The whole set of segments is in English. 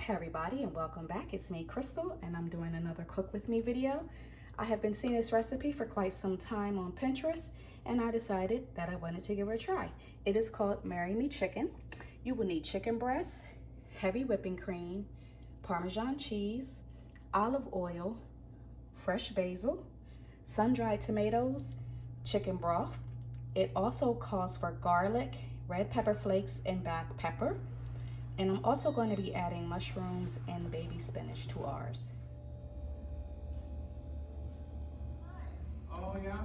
Hey everybody, and welcome back. It's me, Crystal, and I'm doing another cook with me video. I have been seeing this recipe for quite some time on Pinterest, and I decided that I wanted to give it a try. It is called Marry Me Chicken. You will need chicken breast, heavy whipping cream, Parmesan cheese, olive oil, fresh basil, sun-dried tomatoes, chicken broth. It also calls for garlic, red pepper flakes, and black pepper. And I'm also going to be adding mushrooms and baby spinach to ours. Oh, yeah?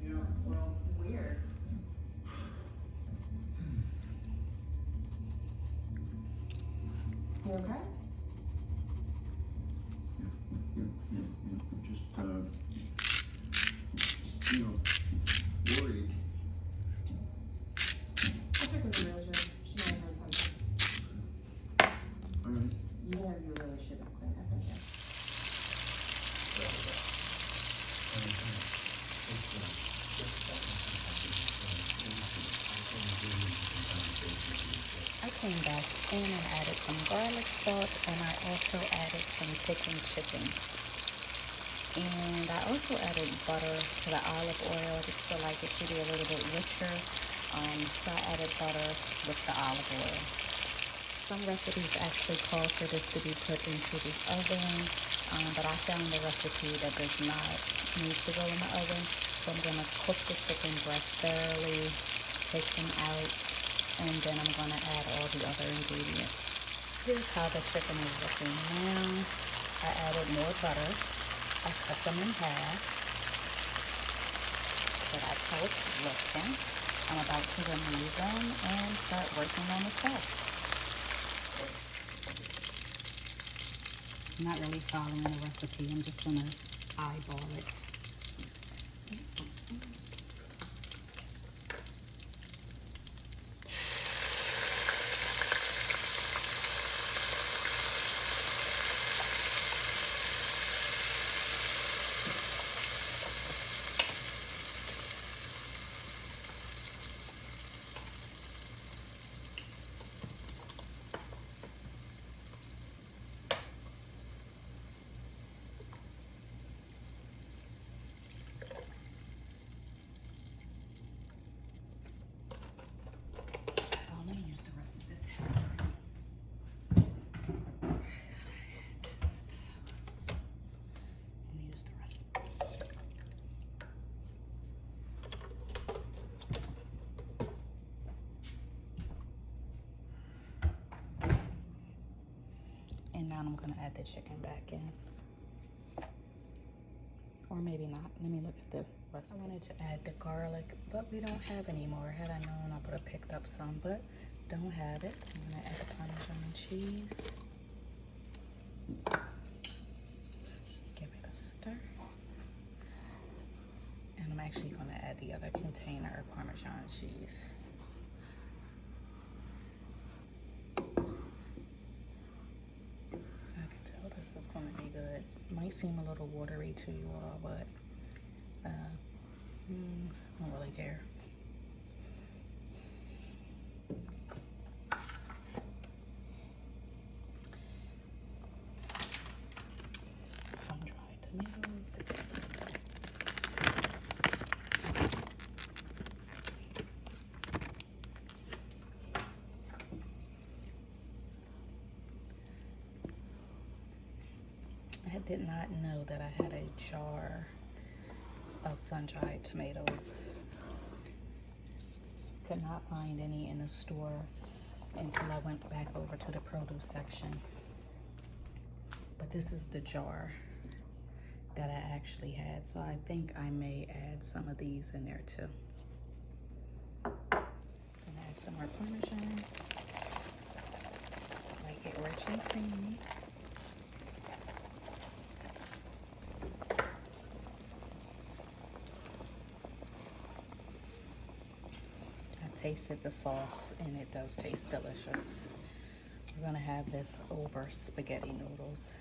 Yeah, well. Weird. You okay? Just, worried. I'll check with the real She might have heard something. All right. You really should have cleaned up again. I came back in and added some garlic salt, and I also added some thickened chicken. And I also added butter to the olive oil. I just feel like it should be a little bit richer. So I added butter with the olive oil. Some recipes actually call for this to be put into the oven, but I found a recipe that does not need to go in the oven. So I'm going to cook the chicken breast thoroughly, take them out, and then I'm going to add all the other ingredients. Here's how the chicken is looking now. I added more butter. I cut them in half. So that's how it's looking. I'm about to remove them and start working on the sauce. I'm not really following the recipe. I'm just going to eyeball it. And now I'm going to add the chicken back in. Or maybe not. Let me look at the rest. I wanted to add the garlic, but we don't have any more. Had I known, I would have picked up some, but don't have it. So I'm going to add the Parmesan cheese. Give it a stir. And I'm actually going to add the other container of Parmesan cheese. This is going to be good. Might seem a little watery to you all, but I don't really care. Some dried tomatoes. I did not know that I had a jar of sun-dried tomatoes. Could not find any in the store until I went back over to the produce section. But this is the jar that I actually had, so I think I may add some of these in there too. And add some more Parmesan. Like it rich and creamy. Tasted the sauce and it does taste delicious. We're gonna have this over spaghetti noodles.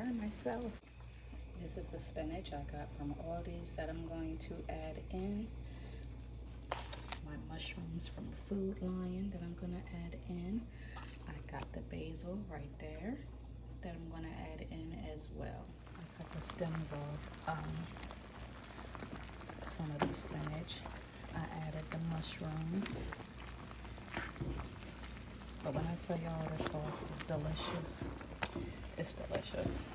burn myself. This is the spinach I got from Aldi's that I'm going to add in. My mushrooms from Food Lion that I'm gonna add in. I got the basil right there that I'm gonna add in as well. I cut the stems off some of the spinach. I added the mushrooms. But when I tell y'all the sauce is delicious, it's delicious.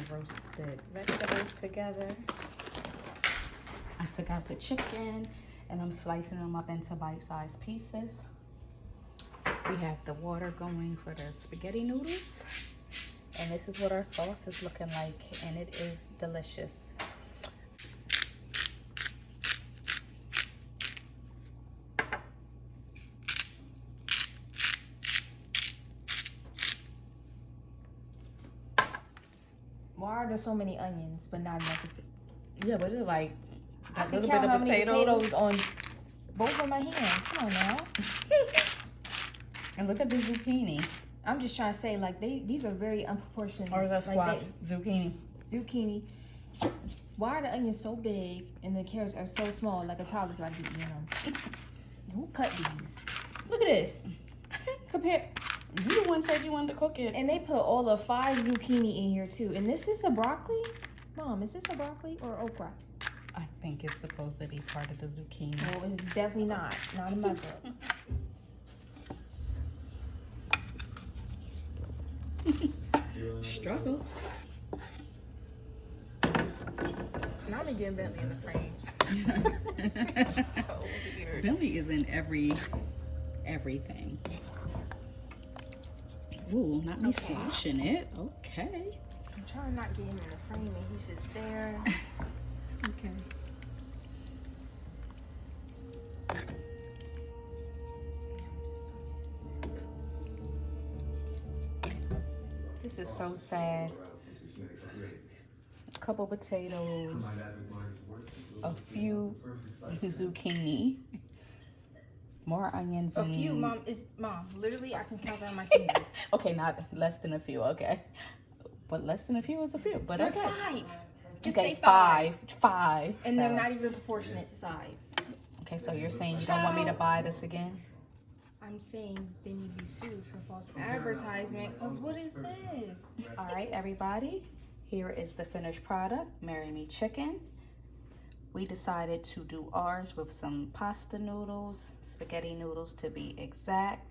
Roasted vegetables together. I took out the chicken and I'm slicing them up into bite-sized pieces. We have the water going for the spaghetti noodles, and this is what our sauce is looking like, and it is delicious. Why are there so many onions but not enough? Yeah, but it's like I a can little count bit how of many potatoes. potatoes on both of my hands. Come on now. And look at the zucchini. I'm just trying to say, like, these are very unproportionate. Or is that squash? Like Zucchini. zucchini. Why are the onions so big and the carrots are so small, like a toddler's like eating them? Who cut these? Look at this. Compare. You the one said you wanted to cook it. And they put all of 5 zucchini in here too. And this is a broccoli? Mom, is this a broccoli or okra? I think it's supposed to be part of the zucchini. Well, it's definitely not. Not in my book. Struggle. Now I'm getting Bentley in the frame. So weird. Billy is in everything. Ooh, not me sloshing it. Okay. I'm trying not to get him in the frame and he's just there. It's okay. This is so sad. A couple potatoes, a few zucchini, more onions. A few, Mom. Literally, I can count that on my fingers. Okay, not less than a few. Okay, but less than a few is a few. But There's okay. 5. Just Okay, say 5. Five. And they're So- not even proportionate to size. Okay, so you're saying you don't want me to buy this again? I'm saying they need to be sued for false advertisement. Because what is this? All right, everybody. Here is the finished product, Marry Me Chicken. We decided to do ours with some pasta noodles, spaghetti noodles to be exact.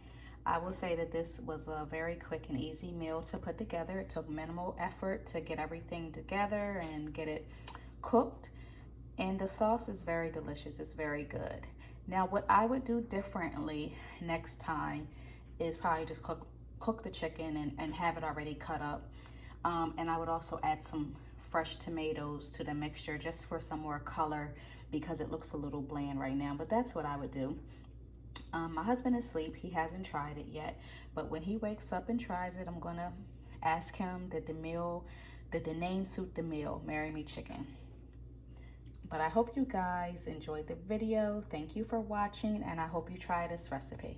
I will say that this was a very quick and easy meal to put together. It took minimal effort to get everything together and get it cooked. And the sauce is very delicious. It's very good. Now, what I would do differently next time is probably just cook the chicken and have it already cut up. And I would also add some fresh tomatoes to the mixture just for some more color because it looks a little bland right now. But that's what I would do. My husband is asleep. He hasn't tried it yet. But when he wakes up and tries it, I'm going to ask him that the name suit the meal, Marry Me Chicken. But I hope you guys enjoyed the video. Thank you for watching, and I hope you try this recipe.